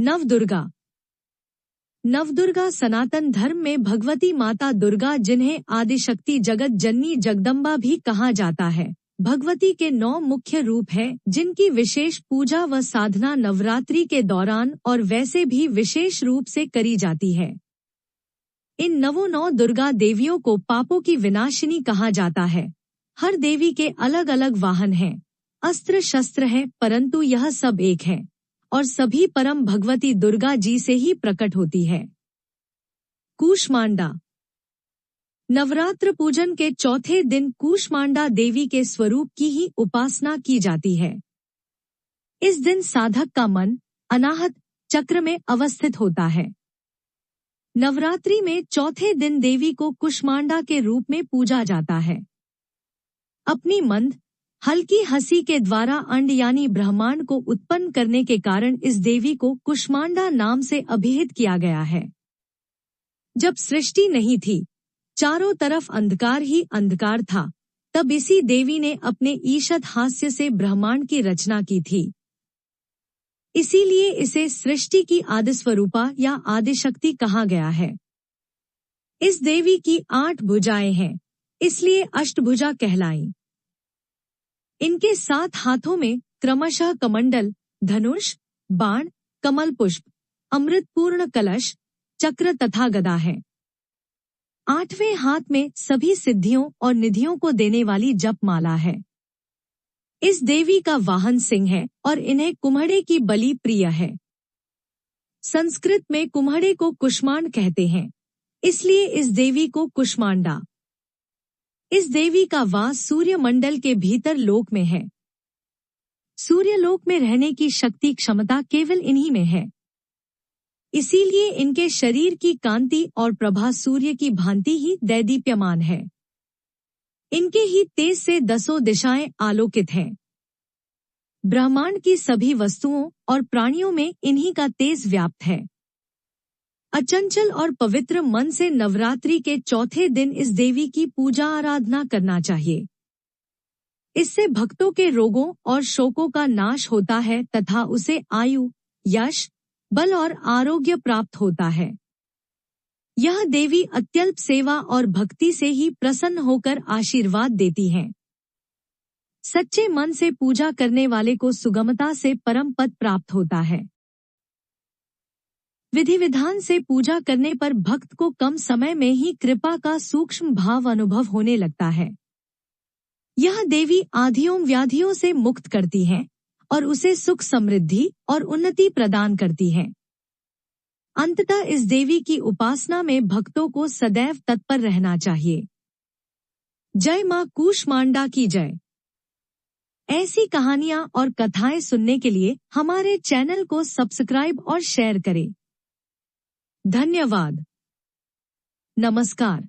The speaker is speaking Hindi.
नवदुर्गा। नवदुर्गा सनातन धर्म में भगवती माता दुर्गा, जिन्हें आदिशक्ति, जगत जननी, जगदम्बा भी कहा जाता है, भगवती के 9 मुख्य रूप हैं, जिनकी विशेष पूजा व साधना नवरात्रि के दौरान और वैसे भी विशेष रूप से करी जाती है। इन 9 दुर्गा देवियों को पापों की विनाशिनी कहा जाता है। हर देवी के अलग अलग वाहन हैं, अस्त्र शस्त्र हैं, परंतु यह सब एक है और सभी परम भगवती दुर्गा जी से ही प्रकट होती है। कूष्मांडा। नवरात्र पूजन के चौथे दिन कूष्मांडा देवी के स्वरूप की ही उपासना की जाती है। इस दिन साधक का मन अनाहत चक्र में अवस्थित होता है। नवरात्रि में चौथे दिन देवी को कूष्मांडा के रूप में पूजा जाता है। अपनी मंद हल्की हंसी के द्वारा अंड यानी ब्रह्मांड को उत्पन्न करने के कारण इस देवी को कूष्मांडा नाम से अभिहित किया गया है। जब सृष्टि नहीं थी, चारों तरफ अंधकार ही अंधकार था, तब इसी देवी ने अपने ईषद हास्य से ब्रह्मांड की रचना की थी। इसीलिए इसे सृष्टि की आदिस्वरूपा या आदिशक्ति कहा गया है। इस देवी की 8 भुजाएं हैं, इसलिए अष्टभुजा कहलाई। इनके 7 हाथों में क्रमशः कमंडल, धनुष, बाण, कमल पुष्प, अमृतपूर्ण कलश, चक्र तथा गदा है। 8वें हाथ में सभी सिद्धियों और निधियों को देने वाली जपमाला है। इस देवी का वाहन सिंह है और इन्हें कुम्हड़े की बलि प्रिय है। संस्कृत में कुम्हड़े को कुष्मांड कहते हैं, इसलिए इस देवी को कुष्मांडा। इस देवी का वास सूर्य मंडल के भीतर लोक में है। सूर्यलोक में रहने की शक्ति क्षमता केवल इन्हीं में है। इसीलिए इनके शरीर की कांति और प्रभा सूर्य की भांति ही दैदीप्यमान है। इनके ही तेज से 10 दिशाएं आलोकित हैं। ब्रह्मांड की सभी वस्तुओं और प्राणियों में इन्हीं का तेज व्याप्त है। अचंचल और पवित्र मन से नवरात्रि के चौथे दिन इस देवी की पूजा आराधना करना चाहिए। इससे भक्तों के रोगों और शोकों का नाश होता है तथा उसे आयु, यश, बल और आरोग्य प्राप्त होता है। यह देवी अत्यल्प सेवा और भक्ति से ही प्रसन्न होकर आशीर्वाद देती हैं। सच्चे मन से पूजा करने वाले को सुगमता से परम पद प्राप्त होता है। विधि विधान से पूजा करने पर भक्त को कम समय में ही कृपा का सूक्ष्म भाव अनुभव होने लगता है। यह देवी आधियों व्याधियों से मुक्त करती है और उसे सुख, समृद्धि और उन्नति प्रदान करती है। अंततः इस देवी की उपासना में भक्तों को सदैव तत्पर रहना चाहिए। जय मां कूष्मांडा की जय। ऐसी कहानियां और कथाएं सुनने के लिए हमारे चैनल को सब्सक्राइब और शेयर करें। धन्यवाद। नमस्कार।